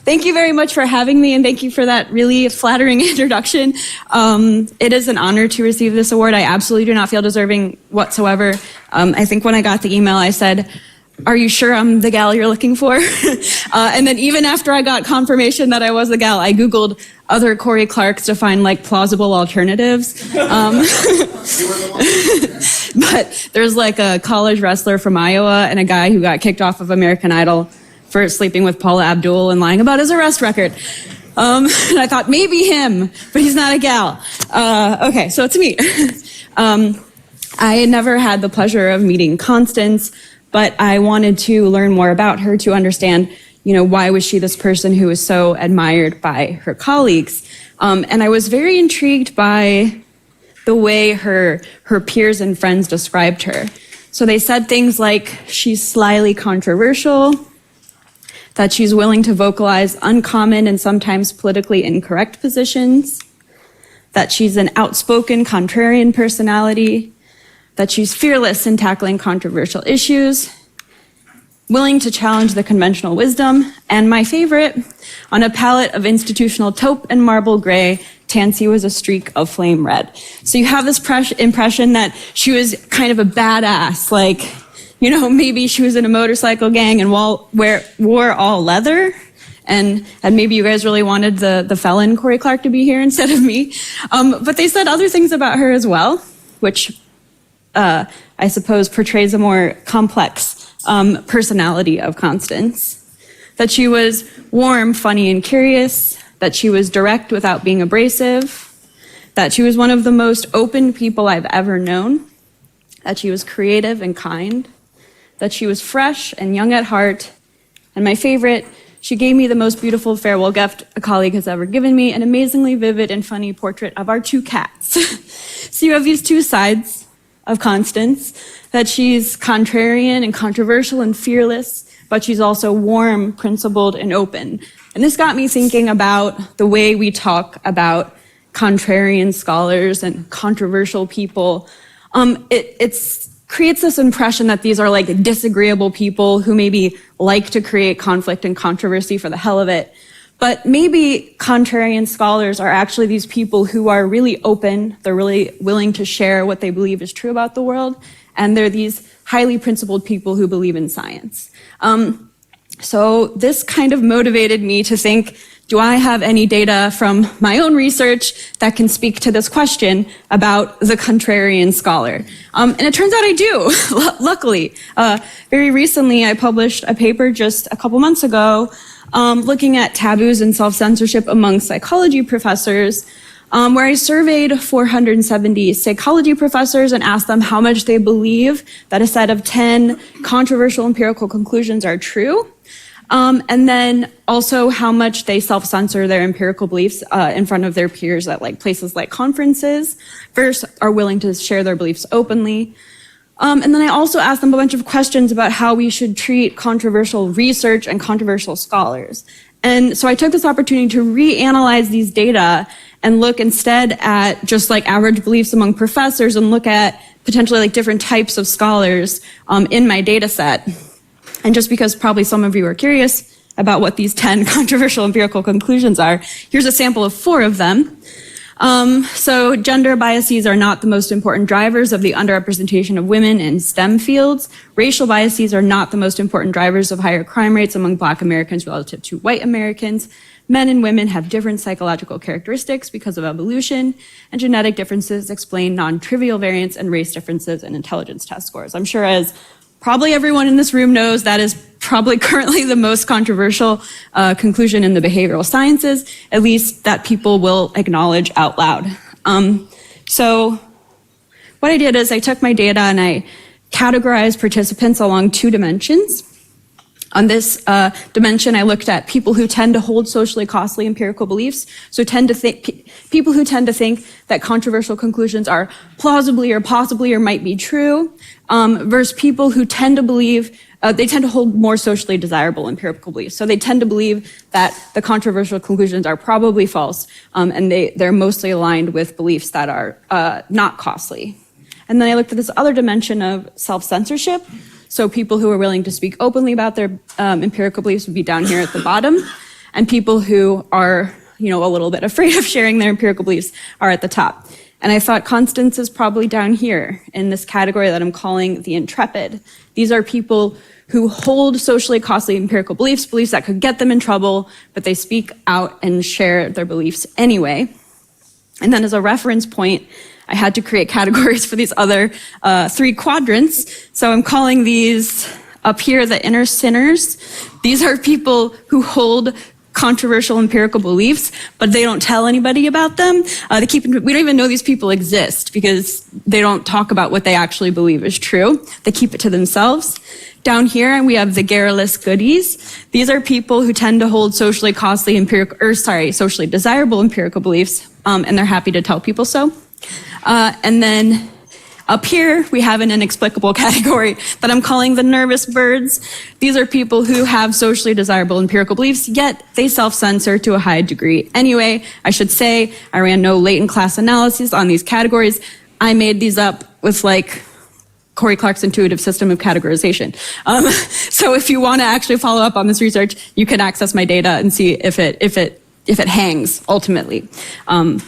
Thank you very much for having me, and thank you for that really flattering introduction. It is an honor to receive this award. I absolutely do not feel deserving whatsoever. I think when I got the email, I said, "Are you sure I'm the gal you're looking for?" And then even after I got confirmation that I was the gal, I Googled other Cory Clarks to find like plausible alternatives. But there's like a college wrestler from Iowa and a guy who got kicked off of American Idol for sleeping with Paula Abdul and lying about his arrest record. And I thought, maybe him, but he's not a gal. Okay, so it's me. I never had the pleasure of meeting Constance, but I wanted to learn more about her to understand, why was she this person who was so admired by her colleagues? And I was very intrigued by the way her peers and friends described her. So they said things like, she's slyly controversial, that she's willing to vocalize uncommon and sometimes politically incorrect positions, that she's an outspoken contrarian personality, that she's fearless in tackling controversial issues, willing to challenge the conventional wisdom, and my favorite, on a palette of institutional taupe and marble gray, Tansy was a streak of flame red. So you have this impression that she was kind of a badass, like, maybe she was in a motorcycle gang and wore all leather, and maybe you guys really wanted the felon Cory Clark to be here instead of me. But they said other things about her as well, which I suppose portrays a more complex personality of Constance. That she was warm, funny, and curious, that she was direct without being abrasive, that she was one of the most open people I've ever known, that she was creative and kind, that she was fresh and young at heart, and my favorite, she gave me the most beautiful farewell gift a colleague has ever given me, an amazingly vivid and funny portrait of our two cats. So you have these two sides of Constance, that she's contrarian and controversial and fearless, but she's also warm, principled, and open. And this got me thinking about the way we talk about contrarian scholars and controversial people. It creates this impression that these are like disagreeable people who maybe like to create conflict and controversy for the hell of it. But maybe contrarian scholars are actually these people who are really open, they're really willing to share what they believe is true about the world, and they're these highly principled people who believe in science. So this kind of motivated me to think, do I have any data from my own research that can speak to this question about the contrarian scholar? And it turns out I do, luckily. Very recently, I published a paper just a couple months ago looking at taboos and self-censorship among psychology professors, where I surveyed 470 psychology professors and asked them how much they believe that a set of 10 controversial empirical conclusions are true, and then also how much they self-censor their empirical beliefs in front of their peers at places like conferences, versus are willing to share their beliefs openly. And then I also asked them a bunch of questions about how we should treat controversial research and controversial scholars. And so I took this opportunity to reanalyze these data and look instead at just average beliefs among professors and look at potentially different types of scholars in my data set. And just because probably some of you are curious about what these 10 controversial empirical conclusions are, here's a sample of 4 of them. So gender biases are not the most important drivers of the underrepresentation of women in STEM fields. Racial biases are not the most important drivers of higher crime rates among Black Americans relative to white Americans. Men and women have different psychological characteristics because of evolution, and genetic differences explain non-trivial variance and race differences in intelligence test scores. I'm sure, as probably everyone in this room knows, that is probably currently the most controversial conclusion in the behavioral sciences, at least that people will acknowledge out loud. So what I did is I took my data and I categorized participants along 2 dimensions. On this dimension, I looked at people who tend to hold socially costly empirical beliefs, so people who tend to think that controversial conclusions are plausibly or possibly or might be true, versus people who tend to believe, they tend to hold more socially desirable empirical beliefs. So they tend to believe that the controversial conclusions are probably false, and they're mostly aligned with beliefs that are not costly. And then I looked at this other dimension of self-censorship. So people who are willing to speak openly about their empirical beliefs would be down here at the bottom. and people who are, a little bit afraid of sharing their empirical beliefs are at the top. And I thought Constance is probably down here in this category that I'm calling the intrepid. These are people who hold socially costly empirical beliefs that could get them in trouble, but they speak out and share their beliefs anyway. And then as a reference point, I had to create categories for these other 3 quadrants. So I'm calling these up here the inner sinners. These are people who hold controversial empirical beliefs, but they don't tell anybody about them. We don't even know these people exist because they don't talk about what they actually believe is true. They keep it to themselves. Down here, we have the garrulous goodies. These are people who tend to hold socially socially desirable empirical beliefs, and they're happy to tell people so. And then up here, we have an inexplicable category that I'm calling the nervous birds. These are people who have socially desirable empirical beliefs, yet they self-censor to a high degree. Anyway, I should say, I ran no latent class analysis on these categories. I made these up with Cory Clark's intuitive system of categorization. So if you want to actually follow up on this research, you can access my data and see if it hangs ultimately.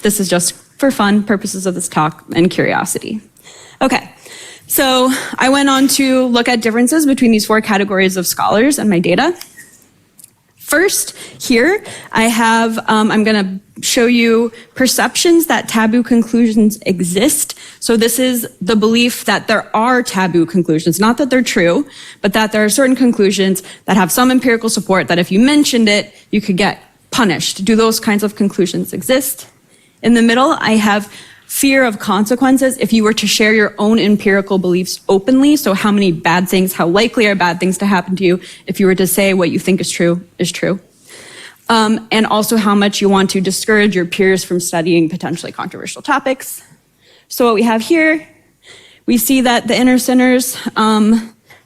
This is just for fun purposes of this talk and curiosity. Okay, so I went on to look at differences between these 4 categories of scholars and my data. First, here I have, I'm going to show you perceptions that taboo conclusions exist. So this is the belief that there are taboo conclusions, not that they're true, but that there are certain conclusions that have some empirical support that if you mentioned it, you could get punished. Do those kinds of conclusions exist? In the middle, I have fear of consequences if you were to share your own empirical beliefs openly. So how many bad things, how likely are bad things to happen to you if you were to say what you think is true is true. And also how much you want to discourage your peers from studying potentially controversial topics. So what we have here, we see that the inner sinners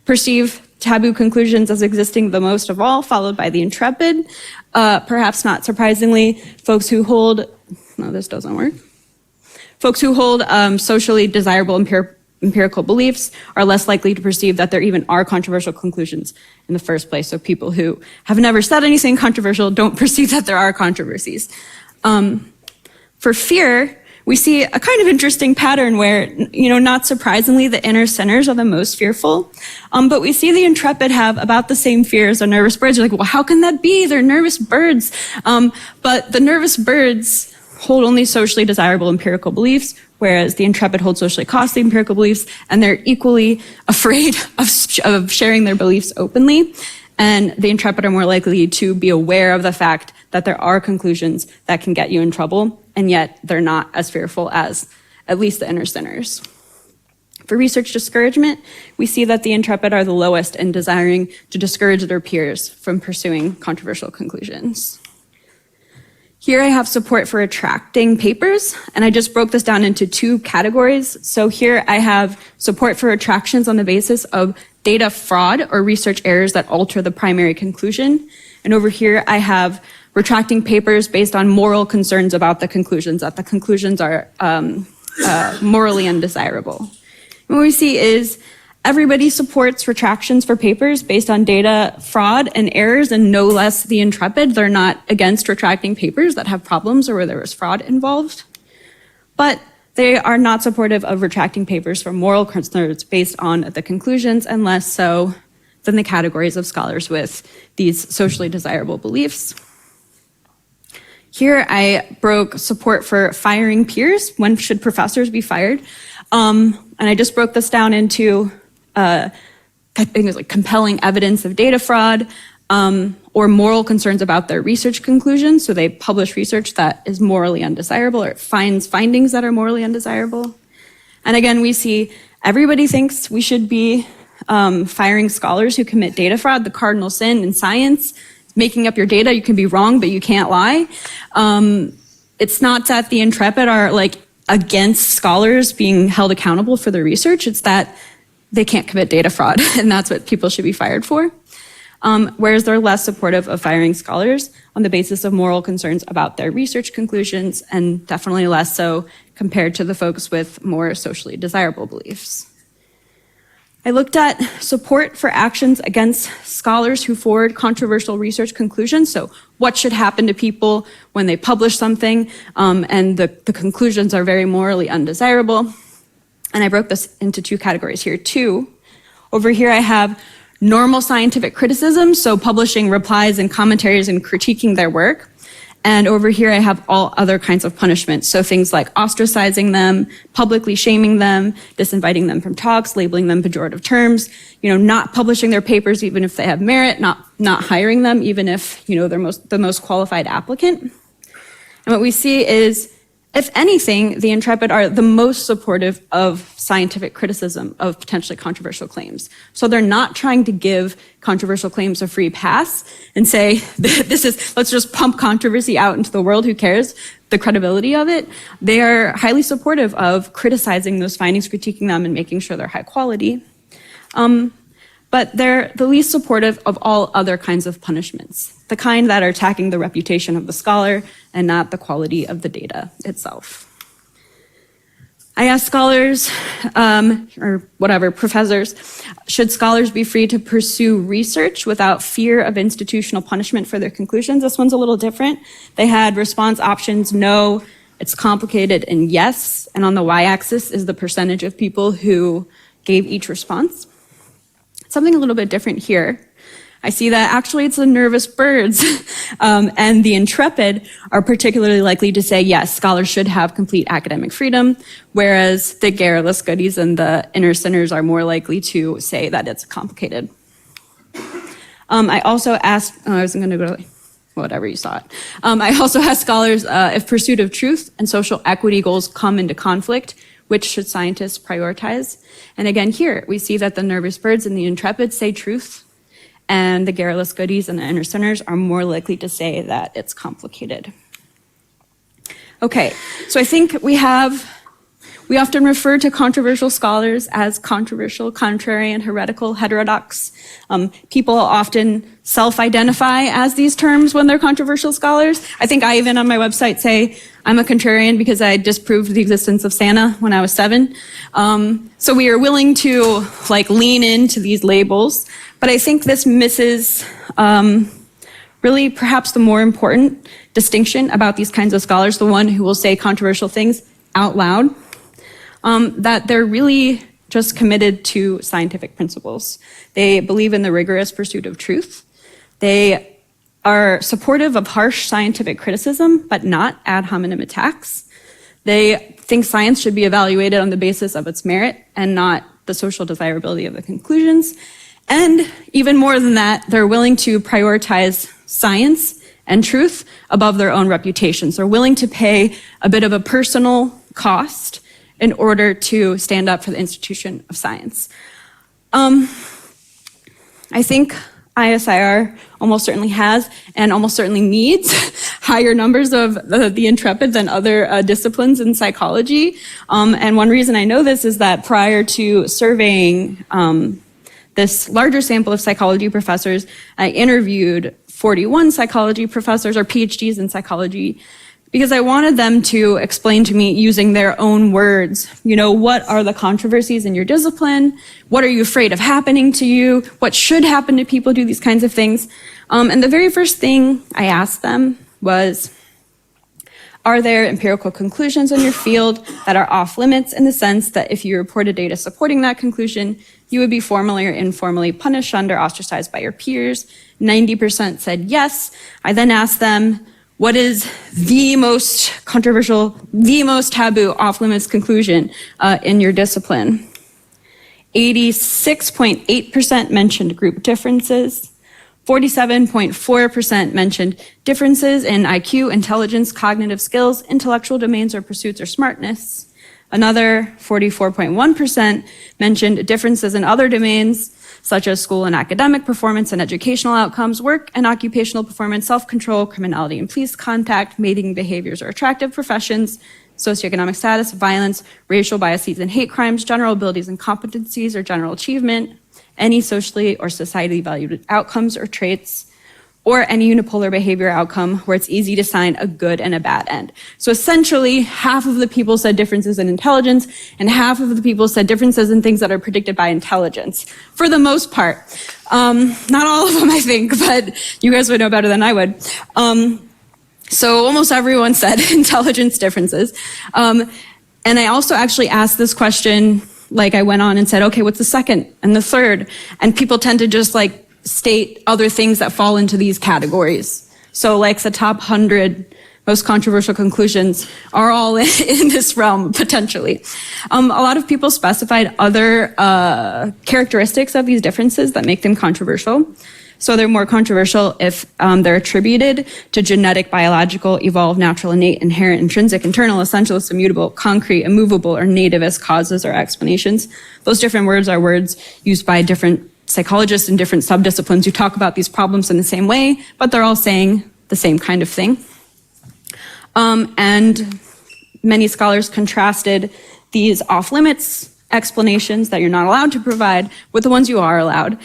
perceive taboo conclusions as existing the most of all, followed by the intrepid. Perhaps not surprisingly, folks who hold, no, this doesn't work. Folks who hold socially desirable empirical beliefs are less likely to perceive that there even are controversial conclusions in the first place. So people who have never said anything controversial don't perceive that there are controversies. For fear, we see a kind of interesting pattern where, not surprisingly, the inner sinners are the most fearful. But we see the intrepid have about the same fear as the nervous birds. You're like, well, how can that be? They're nervous birds. But the nervous birds hold only socially desirable empirical beliefs, whereas the intrepid hold socially costly empirical beliefs, and they're equally afraid of sharing their beliefs openly. And the intrepid are more likely to be aware of the fact that there are conclusions that can get you in trouble, and yet they're not as fearful as at least the inner sinners. For research discouragement, we see that the intrepid are the lowest in desiring to discourage their peers from pursuing controversial conclusions. Here I have support for retracting papers, and I just broke this down into 2 categories. So here I have support for retractions on the basis of data fraud or research errors that alter the primary conclusion. And over here I have retracting papers based on moral concerns about the conclusions, that the conclusions are morally undesirable. And what we see is everybody supports retractions for papers based on data fraud and errors, and no less the intrepid. They're not against retracting papers that have problems or where there was fraud involved. But they are not supportive of retracting papers for moral concerns based on the conclusions, and less so than the categories of scholars with these socially desirable beliefs. Here I broke support for firing peers. When should professors be fired? And I just broke this down into I think it was compelling evidence of data fraud, or moral concerns about their research conclusions. So they publish research that is morally undesirable, or it finds findings that are morally undesirable. And again, we see everybody thinks we should be firing scholars who commit data fraud, the cardinal sin in science. Making up your data, you can be wrong, but you can't lie. It's not that the intrepid are against scholars being held accountable for their research. It's that they can't commit data fraud, and that's what people should be fired for. Whereas they're less supportive of firing scholars on the basis of moral concerns about their research conclusions, and definitely less so compared to the folks with more socially desirable beliefs. I looked at support for actions against scholars who forward controversial research conclusions. So what should happen to people when they publish something and the conclusions are very morally undesirable. And I broke this into two categories here. Two, over here I have normal scientific criticism, so publishing replies and commentaries and critiquing their work. And over here I have all other kinds of punishments, so things like ostracizing them, publicly shaming them, disinviting them from talks, labeling them pejorative terms, not publishing their papers even if they have merit, not hiring them even if they're the most qualified applicant. And what we see is, if anything, the Intrepid are the most supportive of scientific criticism of potentially controversial claims. So they're not trying to give controversial claims a free pass and say, let's just pump controversy out into the world, who cares, the credibility of it. They are highly supportive of criticizing those findings, critiquing them, and making sure they're high quality. But they're the least supportive of all other kinds of punishments, the kind that are attacking the reputation of the scholar and not the quality of the data itself. I asked scholars, professors, should scholars be free to pursue research without fear of institutional punishment for their conclusions? This one's a little different. They had response options: no, it's complicated, and yes. And on the y-axis is the percentage of people who gave each response. Something a little bit different here. I see that actually it's the nervous birds and the Intrepid are particularly likely to say, yes, scholars should have complete academic freedom, whereas the garrulous goodies and the inner sinners are more likely to say that it's complicated. I also asked, I wasn't going to go to whatever you saw it. I also asked scholars if pursuit of truth and social equity goals come into conflict, which should scientists prioritize? And again, here we see that the nervous birds and the Intrepid say truth, and the garrulous goodies and the inner sinners are more likely to say that it's complicated. Okay, so I think we often refer to controversial scholars as controversial, contrarian, heretical, heterodox. People often self-identify as these terms when they're controversial scholars. I think I even on my website say I'm a contrarian because I disproved the existence of Santa when I was 7. So we are willing to lean into these labels, but I think this misses really perhaps the more important distinction about these kinds of scholars, the one who will say controversial things out loud, that they're really just committed to scientific principles. They believe in the rigorous pursuit of truth. They are supportive of harsh scientific criticism, but not ad hominem attacks. They think science should be evaluated on the basis of its merit and not the social desirability of the conclusions. And even more than that, they're willing to prioritize science and truth above their own reputations. They're willing to pay a bit of a personal cost in order to stand up for the institution of science. I think ISIR almost certainly has and almost certainly needs higher numbers of the Intrepid than other disciplines in psychology. And one reason I know this is that prior to surveying this larger sample of psychology professors, I interviewed 41 psychology professors or PhDs in psychology because I wanted them to explain to me using their own words, what are the controversies in your discipline? What are you afraid of happening to you? What should happen to people who do these kinds of things? And the very first thing I asked them was, are there empirical conclusions in your field that are off limits in the sense that if you reported data supporting that conclusion, you would be formally or informally punished, shunned, or ostracized by your peers? 90% said yes. I then asked them, what is the most controversial, the most taboo, off-limits conclusion in your discipline? 86.8% mentioned group differences. 47.4% mentioned differences in IQ, intelligence, cognitive skills, intellectual domains or pursuits or smartness. Another 44.1% mentioned differences in other domains, such as school and academic performance and educational outcomes, work and occupational performance, self-control, criminality and police contact, mating behaviors or attractive professions, socioeconomic status, violence, racial biases and hate crimes, general abilities and competencies or general achievement, any socially or societally valued outcomes or traits, or any unipolar behavior outcome where it's easy to assign a good and a bad end. So essentially, half of the people said differences in intelligence, and half of the people said differences in things that are predicted by intelligence, for the most part. Not all of them, I think, but you guys would know better than I would. So almost everyone said intelligence differences. And I also actually asked this question, like I went on and said, okay, what's the second and the third? And people tend to just like state other things that fall into these categories. So like the top 100 most controversial conclusions are all in this realm, potentially. A lot of people specified other characteristics of these differences that make them controversial. So they're more controversial if they're attributed to genetic, biological, evolved, natural, innate, inherent, intrinsic, internal, essentialist, immutable, concrete, immovable, or nativist causes or explanations. Those different words are words used by different psychologists in different subdisciplines who talk about these problems in the same way, but they're all saying the same kind of thing. And many scholars contrasted these off-limits explanations that you're not allowed to provide with the ones you are allowed,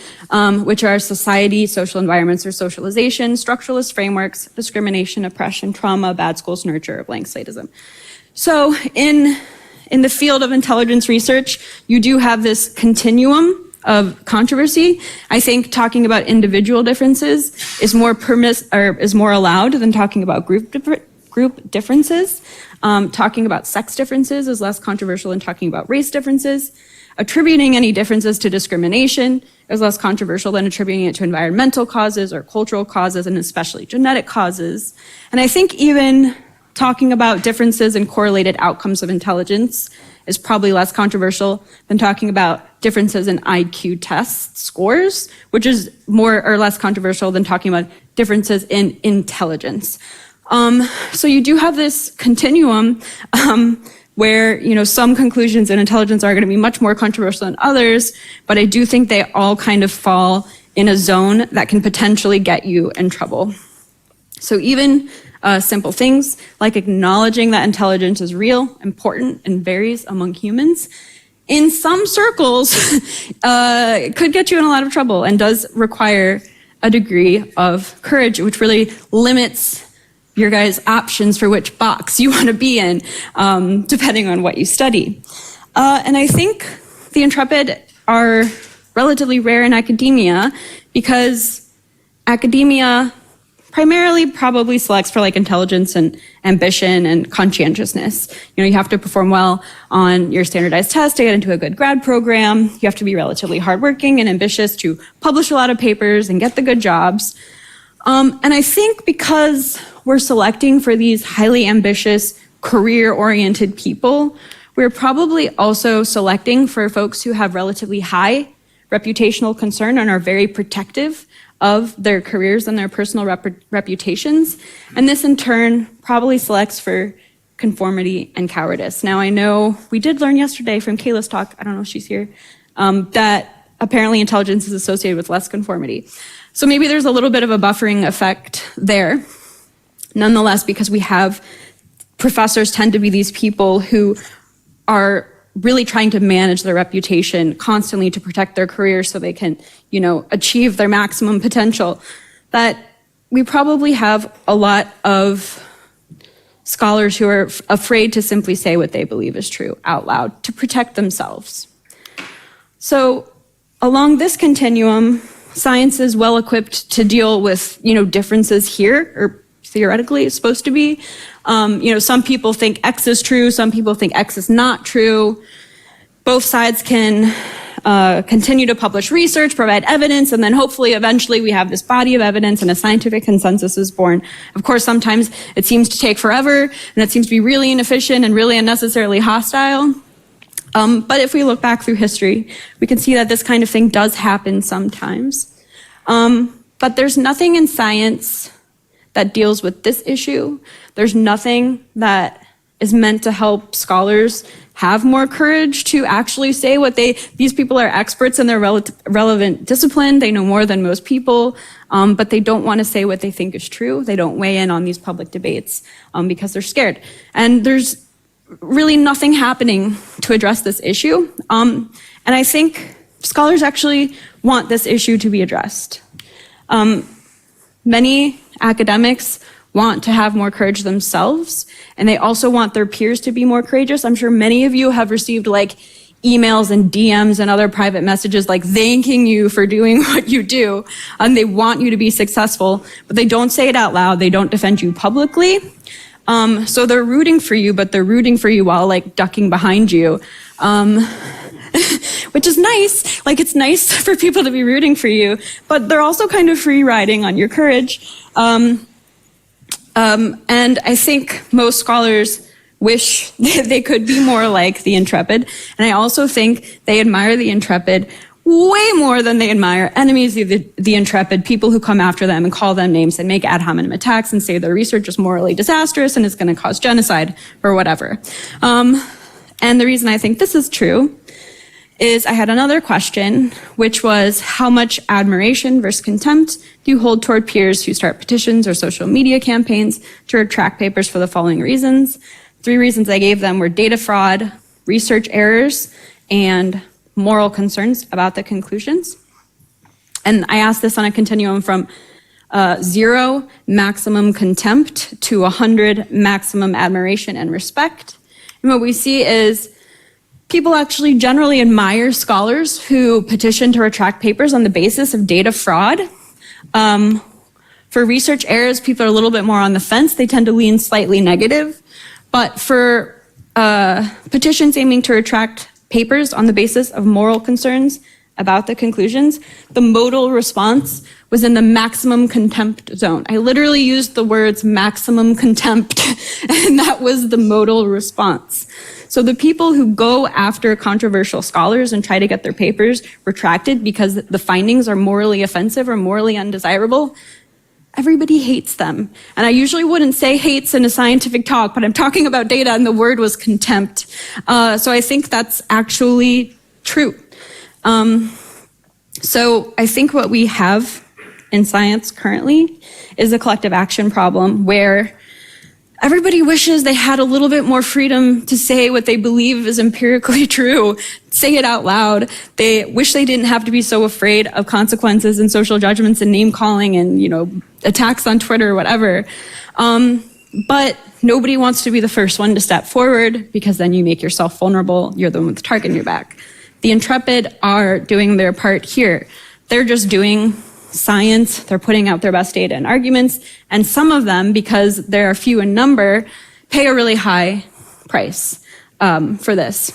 which are society, social environments or socialization, structuralist frameworks, discrimination, oppression, trauma, bad schools, nurture, blank slatism. So in the field of intelligence research, you do have this continuum of controversy. I think talking about individual differences is more allowed than talking about group differences. Talking about sex differences is less controversial than talking about race differences. Attributing any differences to discrimination is less controversial than attributing it to environmental causes or cultural causes, and especially genetic causes. And I think even talking about differences in correlated outcomes of intelligence is probably less controversial than talking about differences in IQ test scores, which is more or less controversial than talking about differences in intelligence. So you do have this continuum where, some conclusions in intelligence are going to be much more controversial than others, but I do think they all kind of fall in a zone that can potentially get you in trouble. So even simple things like acknowledging that intelligence is real, important, and varies among humans, in some circles, could get you in a lot of trouble and does require a degree of courage, which really limits your guys' options for which box you want to be in, depending on what you study. And I think the Intrepid are relatively rare in academia because academia primarily probably selects for like intelligence and ambition and conscientiousness. You have to perform well on your standardized test to get into a good grad program. You have to be relatively hardworking and ambitious to publish a lot of papers and get the good jobs. And I think because we're selecting for these highly ambitious, career-oriented people, we're probably also selecting for folks who have relatively high reputational concern and are very protective of their careers and their personal reputations. And this in turn probably selects for conformity and cowardice. Now I know we did learn yesterday from Kayla's talk, I don't know if she's here, that apparently intelligence is associated with less conformity. So maybe there's a little bit of a buffering effect there. Nonetheless, because we have professors tend to be these people who are really trying to manage their reputation constantly to protect their careers so they can, achieve their maximum potential, that we probably have a lot of scholars who are afraid to simply say what they believe is true out loud to protect themselves. So along this continuum, science is well equipped to deal with, differences here, or theoretically it's supposed to be. Some people think X is true, some people think X is not true. Both sides can continue to publish research, provide evidence, and then hopefully eventually we have this body of evidence and a scientific consensus is born. Of course, sometimes it seems to take forever, and it seems to be really inefficient and really unnecessarily hostile. But if we look back through history, we can see that this kind of thing does happen sometimes. But there's nothing in science that deals with this issue. There's nothing that is meant to help scholars have more courage to actually say what these people are experts in their relevant discipline. They know more than most people, but they don't want to say what they think is true. They don't weigh in on these public debates because they're scared. And there's really nothing happening to address this issue. And I think scholars actually want this issue to be addressed. many academics want to have more courage themselves, and they also want their peers to be more courageous. I'm sure many of you have received like emails and DMs and other private messages like thanking you for doing what you do, and they want you to be successful, but they don't say it out loud. They don't defend you publicly. So they're rooting for you, but they're rooting for you while like ducking behind you, which is nice. Like, it's nice for people to be rooting for you, but they're also kind of free riding on your courage. And I think most scholars wish they could be more like the Intrepid. And I also think they admire the Intrepid way more than they admire enemies of the Intrepid, people who come after them and call them names and make ad hominem attacks and say their research is morally disastrous and it's going to cause genocide or whatever. And the reason I think this is true is I had another question, which was how much admiration versus contempt do you hold toward peers who start petitions or social media campaigns to retract papers for the following reasons? 3 reasons I gave them were data fraud, research errors, and moral concerns about the conclusions. And I asked this on a continuum from 0, maximum contempt, to 100, maximum admiration and respect. And what we see is people actually generally admire scholars who petition to retract papers on the basis of data fraud. For research errors, people are a little bit more on the fence. They tend to lean slightly negative. But for petitions aiming to retract papers on the basis of moral concerns about the conclusions, the modal response was in the maximum contempt zone. I literally used the words maximum contempt, and that was the modal response. So the people who go after controversial scholars and try to get their papers retracted because the findings are morally offensive or morally undesirable, everybody hates them. And I usually wouldn't say hates in a scientific talk, but I'm talking about data and the word was contempt. So I think that's actually true. So I think what we have in science currently is a collective action problem where everybody wishes they had a little bit more freedom to say what they believe is empirically true, say it out loud. They wish they didn't have to be so afraid of consequences and social judgments and name calling and, attacks on Twitter or whatever. But nobody wants to be the first one to step forward because then you make yourself vulnerable. You're the one with the target on your back. The Intrepid are doing their part here. They're just doing science, they're putting out their best data and arguments, and some of them, because they're few in number, pay a really high price for this.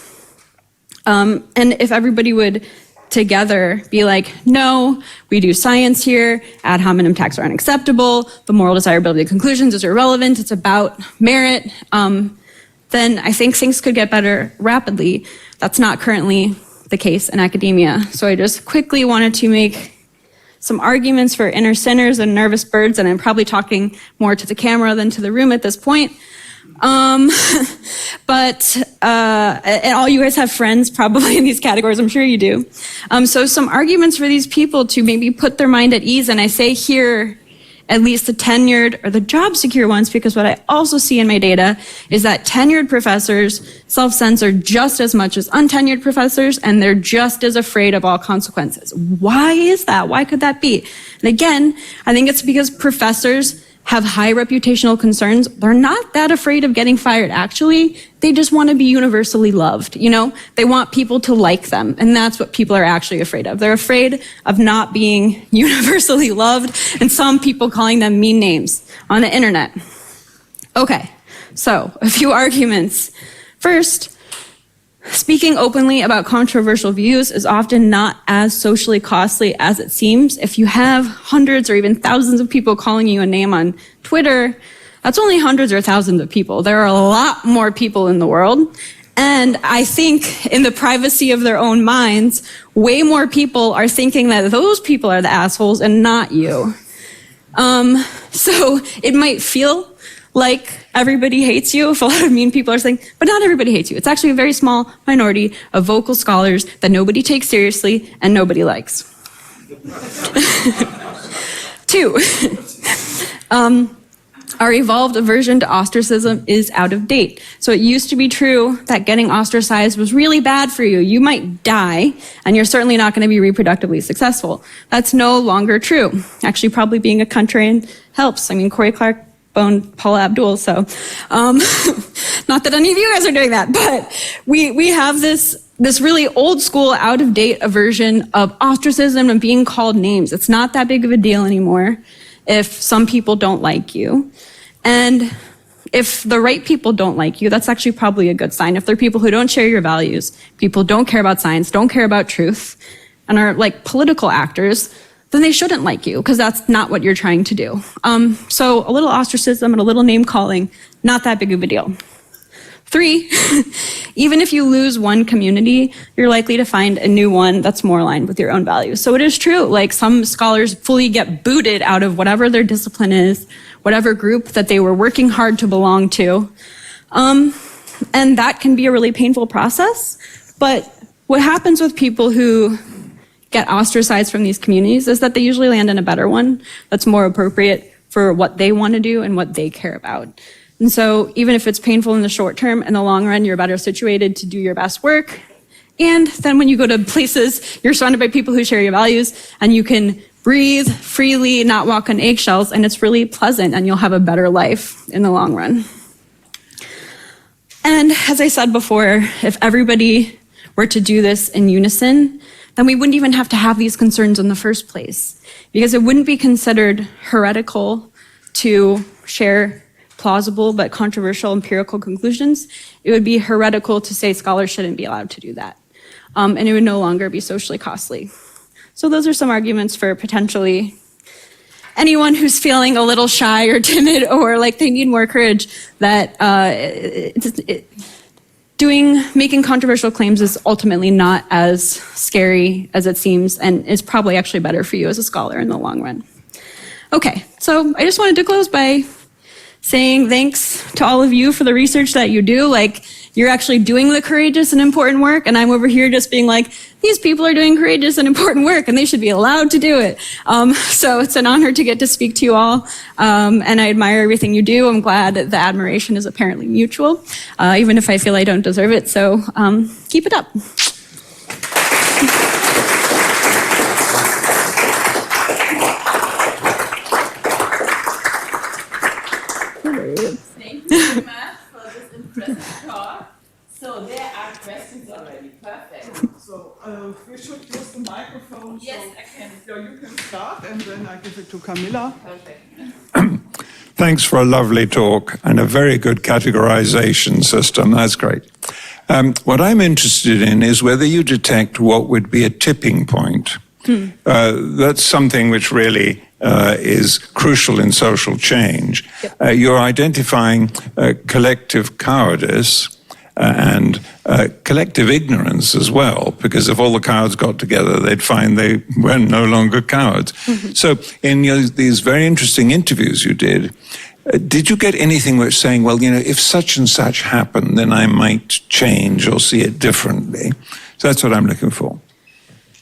And if everybody would together be like, no, we do science here, ad hominem attacks are unacceptable, the moral desirability of conclusions is irrelevant, it's about merit, then I think things could get better rapidly. That's not currently the case in academia. So I just quickly wanted to make some arguments for inner sinners and nervous birds, and I'm probably talking more to the camera than to the room at this point. And all you guys have friends probably in these categories, I'm sure you do. So some arguments for these people to maybe put their mind at ease, and I say here, at least the tenured or the job secure ones, because what I also see in my data is that tenured professors self-censor just as much as untenured professors, and they're just as afraid of all consequences. Why is that? Why could that be? And again, I think it's because professors have high reputational concerns. They're not that afraid of getting fired, actually. They just want to be universally loved, They want people to like them, and that's what people are actually afraid of. They're afraid of not being universally loved, and some people calling them mean names on the internet. Okay, so a few arguments. First, speaking openly about controversial views is often not as socially costly as it seems. If you have hundreds or even thousands of people calling you a name on Twitter, that's only hundreds or thousands of people. There are a lot more people in the world. And I think in the privacy of their own minds, way more people are thinking that those people are the assholes and not you. So it might feel like everybody hates you if a lot of mean people are saying, but not everybody hates you. It's actually a very small minority of vocal scholars that nobody takes seriously and nobody likes. 2, Our evolved aversion to ostracism is out of date. So it used to be true that getting ostracized was really bad for you. You might die, and you're certainly not going to be reproductively successful. That's no longer true. Actually, probably being a contrarian helps. I mean, Cory Clark boned Paula Abdul, so not that any of you guys are doing that, but we have this really old school, out of date aversion of ostracism and being called names. It's not that big of a deal anymore if some people don't like you. And if the right people don't like you, that's actually probably a good sign. If they're people who don't share your values, people don't care about science, don't care about truth, and are like political actors, then they shouldn't like you, because that's not what you're trying to do. So a little ostracism and a little name calling, not that big of a deal. 3, even if you lose one community, you're likely to find a new one that's more aligned with your own values. So it is true, like some scholars fully get booted out of whatever their discipline is, whatever group that they were working hard to belong to. And that can be a really painful process. But what happens with people who get ostracized from these communities is that they usually land in a better one that's more appropriate for what they want to do and what they care about. And so even if it's painful in the short term, in the long run, you're better situated to do your best work. And then when you go to places, you're surrounded by people who share your values, and you can breathe freely, not walk on eggshells, and it's really pleasant, and you'll have a better life in the long run. And as I said before, if everybody were to do this in unison, then we wouldn't even have to have these concerns in the first place, because it wouldn't be considered heretical to share plausible but controversial empirical conclusions. It would be heretical to say scholars shouldn't be allowed to do that. And it would no longer be socially costly. So those are some arguments for potentially anyone who's feeling a little shy or timid, or like they need more courage, that making controversial claims is ultimately not as scary as it seems, and is probably actually better for you as a scholar in the long run. Okay, so I just wanted to close by saying thanks to all of you for the research that you do. Like, you're actually doing the courageous and important work, and I'm over here just being like, these people are doing courageous and important work, and they should be allowed to do it. So it's an honor to get to speak to you all, and I admire everything you do. I'm glad that the admiration is apparently mutual, even if I feel I don't deserve it. So keep it up. Thank you very much for this impressive talk. So there are questions already. Perfect. So we should use the microphone. Yes, so, I can. So you can start, and then I give it to Camilla. Perfect. Thanks for a lovely talk and a very good categorization system. That's great. What I'm interested in is whether you detect what would be a tipping point. That's something which really is crucial in social change. Yep. You're identifying collective cowardice and collective ignorance as well, because if all the cowards got together, they'd find they were no longer cowards. Mm-hmm. So in these very interesting interviews you did you get anything which saying, well, if such and such happened, then I might change or see it differently? So that's what I'm looking for.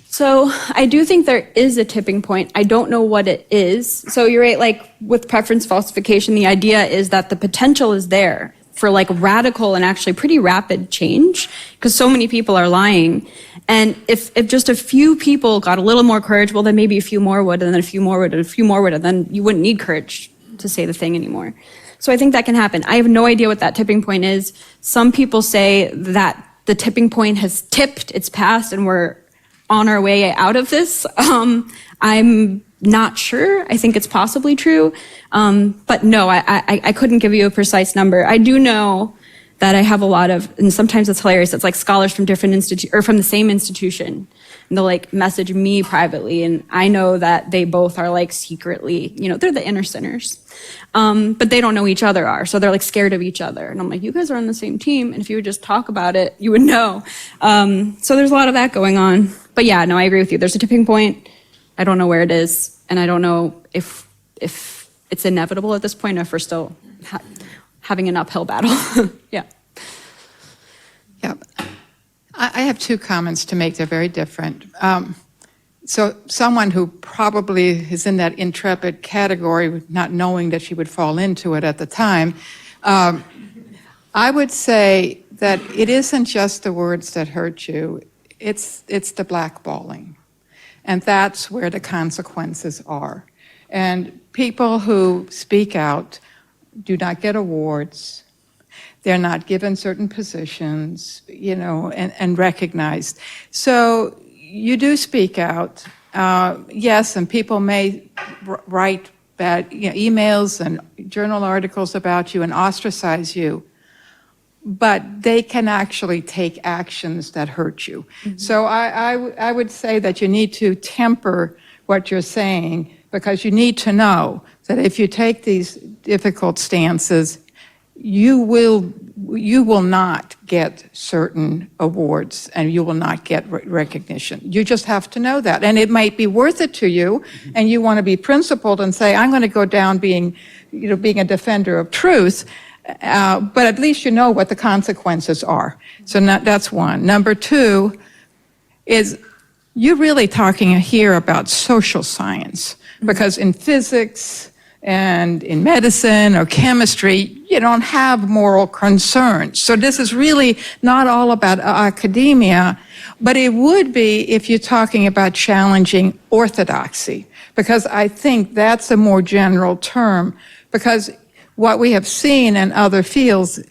So I do think there is a tipping point. I don't know what it is. So you're right, like with preference falsification, the idea is that the potential is there for like radical and actually pretty rapid change, because so many people are lying. And if just a few people got a little more courage, well, then maybe a few more would, and then a few more would, and a few more would, and then you wouldn't need courage to say the thing anymore. So I think that can happen. I have no idea what that tipping point is. Some people say that the tipping point has tipped, it's passed, and we're on our way out of this. I'm not sure. I think it's possibly true. But no, I couldn't give you a precise number. I do know that I have a lot of, and sometimes it's hilarious, it's like scholars from different or from the same institution, and they'll like message me privately, and I know that they both are like secretly, they're the inner sinners. But they don't know each other are, so they're like scared of each other. And I'm like, you guys are on the same team, and if you would just talk about it, you would know. So there's a lot of that going on. But yeah, no, I agree with you. There's a tipping point. I don't know where it is, and I don't know if it's inevitable at this point, or if we're still having an uphill battle. Yeah. Yeah. I have two comments to make. They're very different. So someone who probably is in that Intrepid category, not knowing that she would fall into it at the time, I would say that it isn't just the words that hurt you, it's the blackballing. And that's where the consequences are. And people who speak out do not get awards. They're not given certain positions, and recognized. So you do speak out, yes, and people may write bad emails and journal articles about you and ostracize you, but they can actually take actions that hurt you. Mm-hmm. So I would say that you need to temper what you're saying, because you need to know that if you take these difficult stances, you will not get certain awards and you will not get recognition. You just have to know that. And it might be worth it to you, and you want to be principled and say, I'm going to go down being a defender of truth, but at least you know what the consequences are. So that's one. Number two is you're really talking here about social science, because in physics and in medicine or chemistry, you don't have moral concerns. So this is really not all about academia, but it would be if you're talking about challenging orthodoxy, because I think that's a more general term, because what we have seen in other fields,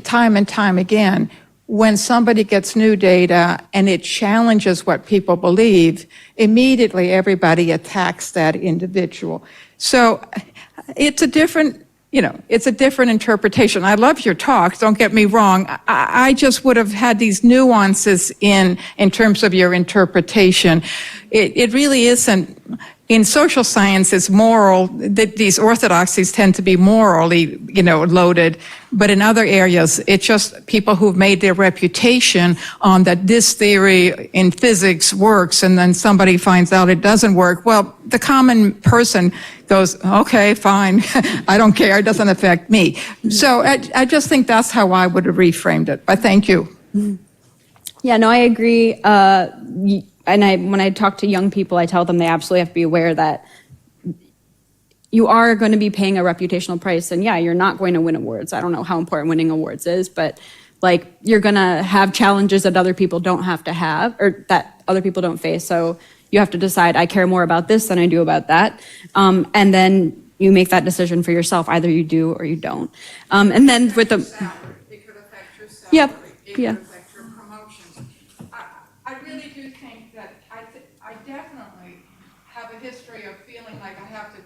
time and time again, when somebody gets new data and it challenges what people believe, immediately everybody attacks that individual. So it's a different interpretation. I love your talk, don't get me wrong. I just would have had these nuances in terms of your interpretation. It really isn't. In social science, it's moral, that these orthodoxies tend to be morally, loaded. But in other areas, it's just people who've made their reputation on that this theory in physics works, and then somebody finds out it doesn't work. Well, the common person goes, okay, fine, I don't care, it doesn't affect me. So I just think that's how I would have reframed it. But thank you. Yeah, no, I agree. And when I talk to young people, I tell them they absolutely have to be aware that you are going to be paying a reputational price. And yeah, you're not going to win awards. I don't know how important winning awards is, but you're going to have challenges that other people don't have to have, or that other people don't face. So you have to decide, I care more about this than I do about that. And then you make that decision for yourself. Either you do or you don't. And then with the... It could affect your salary. Yep. It Yeah. could affect your promotions. I really do think that I definitely have a history of feeling like I have to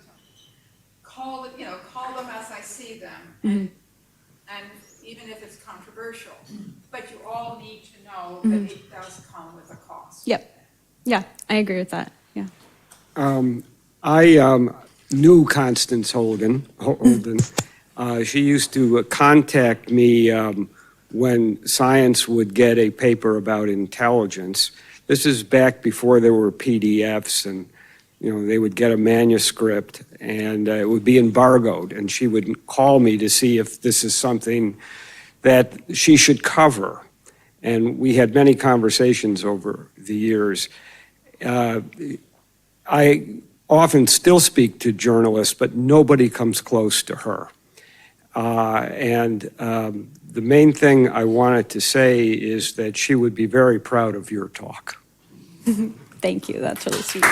call them as I see them, and even if it's controversial. But you all need to know that it does come with a cost. Yep. Yeah, I agree with that. Yeah. I knew Constance Holden. She used to contact me when science would get a paper about intelligence. This is back before there were PDFs, and they would get a manuscript and it would be embargoed, and she would call me to see if this is something that she should cover. And we had many conversations over the years. I often still speak to journalists, but nobody comes close to her. The main thing I wanted to say is that she would be very proud of your talk. Thank you. That's really sweet.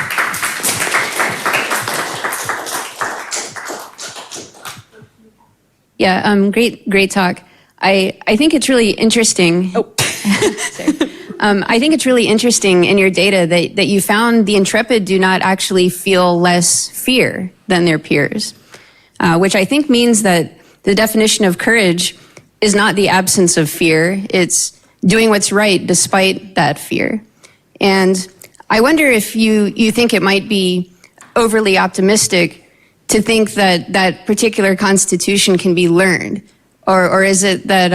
Yeah, great talk. I think it's really interesting. Oh, sorry. I think it's really interesting in your data that you found the Intrepid do not actually feel less fear than their peers, which I think means that the definition of courage is not the absence of fear, it's doing what's right despite that fear. And I wonder if you think it might be overly optimistic to think that that particular constitution can be learned, or is it that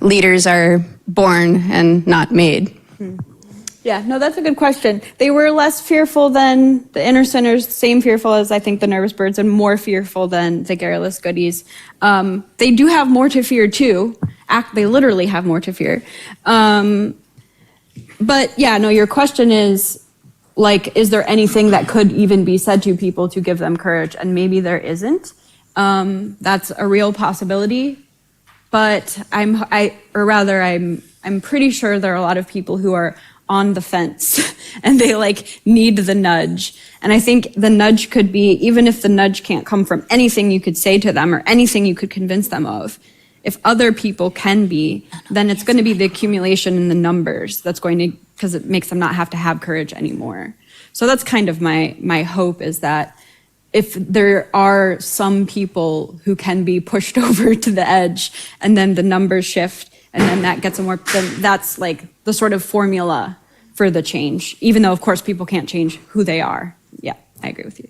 leaders are born and not made? Yeah, no, that's a good question. They were less fearful than the inner centers, same fearful as I think the nervous birds, and more fearful than the garrulous goodies. They do have more to fear too. They literally have more to fear. But yeah, no, your question is, like, is there anything that could even be said to people to give them courage? And maybe there isn't. That's a real possibility. But I'm pretty sure there are a lot of people who are on the fence and they like need the nudge. And I think the nudge could be, even if the nudge can't come from anything you could say to them or anything you could convince them of, if other people can be, then it's going to be the accumulation in the numbers that's going to, because it makes them not have to have courage anymore. So that's kind of my hope, is that if there are some people who can be pushed over to the edge and then the numbers shift and then that gets them more, then that's like the sort of formula for the change, even though of course people can't change who they are. Yeah, I agree with you.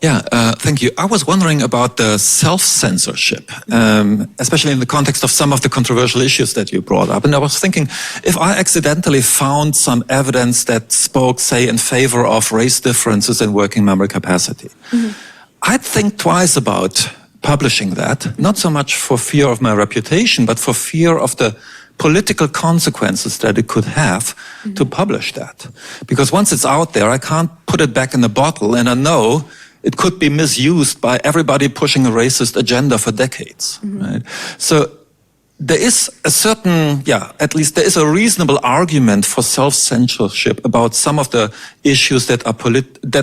Yeah, thank you. I was wondering about the self-censorship, especially in the context of some of the controversial issues that you brought up. And I was thinking, if I accidentally found some evidence that spoke, say, in favor of race differences in working memory capacity, I'd think twice about publishing that, not so much for fear of my reputation, but for fear of the political consequences that it could have to publish that. Because once it's out there, I can't put it back in the bottle, and I know it could be misused by everybody pushing a racist agenda for decades, right? So there is a certain, at least there is a reasonable argument for self-censorship about some of the issues that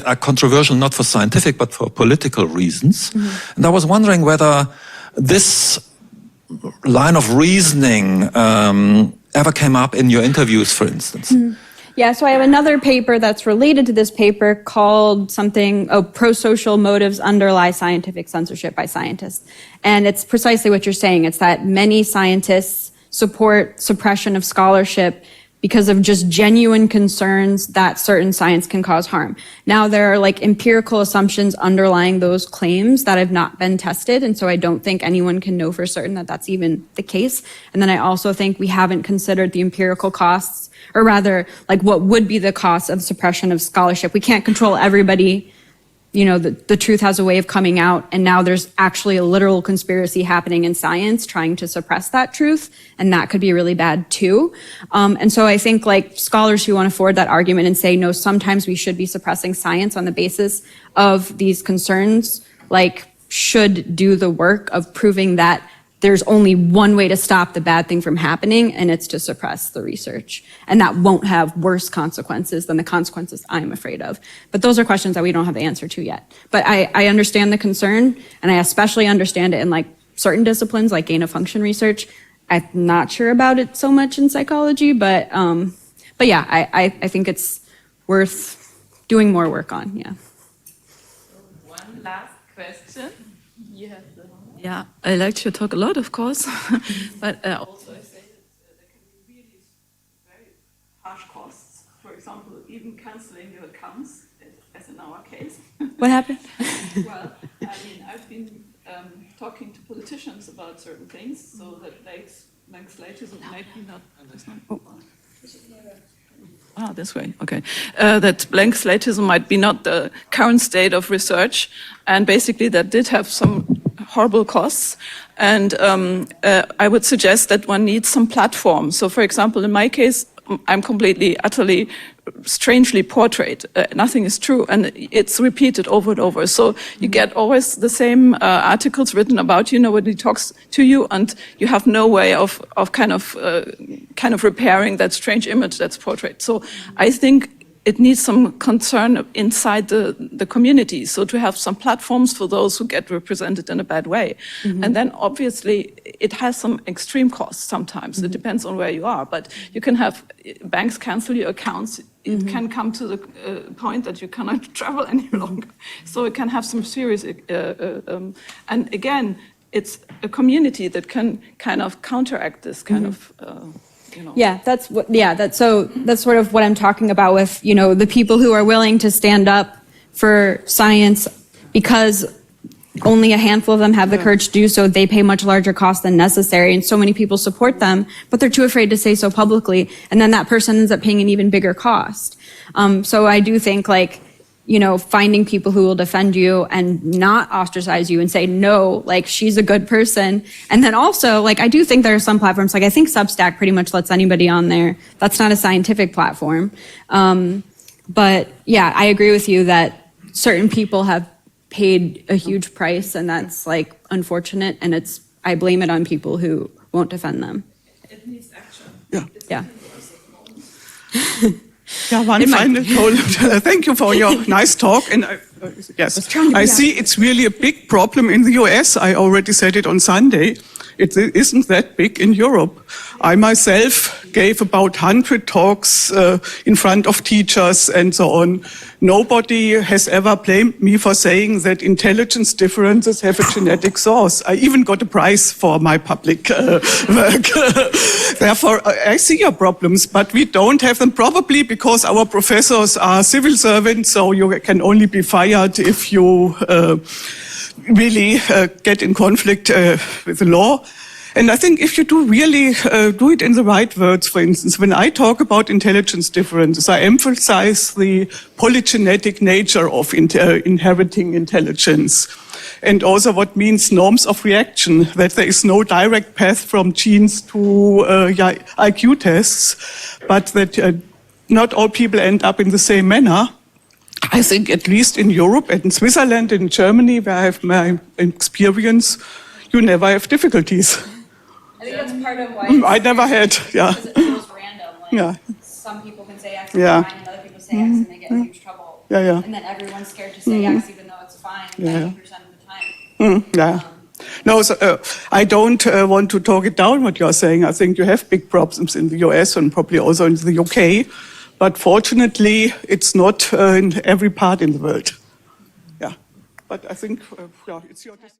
are controversial, not for scientific, but for political reasons. And I was wondering whether this line of reasoning ever came up in your interviews, for instance. Yeah, so I have another paper that's related to this paper called something, pro-social motives underlie scientific censorship by scientists. And it's precisely what you're saying. It's that many scientists support suppression of scholarship because of just genuine concerns that certain science can cause harm. Now, there are like empirical assumptions underlying those claims that have not been tested, and so I don't think anyone can know for certain that that's even the case. And then I also think we haven't considered the empirical costs, or rather, like what would be the cost of suppression of scholarship. We can't control everybody. You know, the truth has a way of coming out, and now there's actually a literal conspiracy happening in science trying to suppress that truth, and that could be really bad too. And so I think like scholars who want to forward that argument and say, no, sometimes we should be suppressing science on the basis of these concerns, like should do the work of proving that there's only one way to stop the bad thing from happening, and it's to suppress the research. And that won't have worse consequences than the consequences I'm afraid of. But those are questions that we don't have the answer to yet. But I understand the concern, and I especially understand it in like certain disciplines like gain-of-function research. I'm not sure about it so much in psychology, but yeah, I think it's worth doing more work on, yeah. One last question. You have the... Yeah, I like to talk a lot, of course, but Also, I say that there can be really very harsh costs. For example, even canceling your accounts, as in our case. What happened? Well, I mean, I've been talking to politicians about certain things, so that legislation might be not. this way, okay. That blank slatism might be not the current state of research, and basically that did have some horrible costs. And I would suggest that one needs some platform. So for example, in my case, I'm completely, utterly, strangely portrayed. Nothing is true, and it's repeated over and over. So you get always the same articles written about you. Nobody talks to you, and you have no way of kind of repairing that strange image that's portrayed. So I think it needs some concern inside the community. So to have some platforms for those who get represented in a bad way. And then obviously it has some extreme costs sometimes. It depends on where you are, but you can have banks cancel your accounts. It can come to the point that you cannot travel any longer. So it can have some serious, and again, it's a community that can kind of counteract this kind of, Yeah, that's sort of what I'm talking about with, the people who are willing to stand up for science because only a handful of them have the courage to do so. They pay much larger costs than necessary, and so many people support them, but they're too afraid to say so publicly, and then that person ends up paying an even bigger cost. So I do think, like, finding people who will defend you and not ostracize you and say, no, like, she's a good person. And then also, like, I do think there are some platforms, like, I think Substack pretty much lets anybody on there. That's not a scientific platform. But yeah, I agree with you that certain people have paid a huge price, and that's, like, unfortunate. And I blame it on people who won't defend them. It needs action. Yeah. Yeah, one final poll. Thank you for your nice talk. And yes, I see it's really a big problem in the US. I already said it on Sunday. It isn't that big in Europe. I myself gave about 100 talks in front of teachers and so on. Nobody has ever blamed me for saying that intelligence differences have a genetic source. I even got a prize for my public work. Therefore, I see your problems, but we don't have them, probably because our professors are civil servants, so you can only be fired if you really get in conflict with the law. And I think if you do really do it in the right words, for instance, when I talk about intelligence differences, I emphasize the polygenetic nature of inheriting intelligence. And also what means norms of reaction, that there is no direct path from genes to IQ tests, but that not all people end up in the same manner. I think at least in Europe and in Switzerland and in Germany, where I have my experience, you never have difficulties. I think that's part of why I never had, yeah. Because it feels random. Like, Yeah. some people can say X is Yeah. fine, and other people say X and they get in huge trouble. Yeah, yeah. And then everyone's scared to say X even though it's fine 90% of the time. Yeah. No, so, I don't want to talk it down what you're saying. I think you have big problems in the US and probably also in the UK. But fortunately, it's not in every part in the world. Yeah. But I think, it's your decision.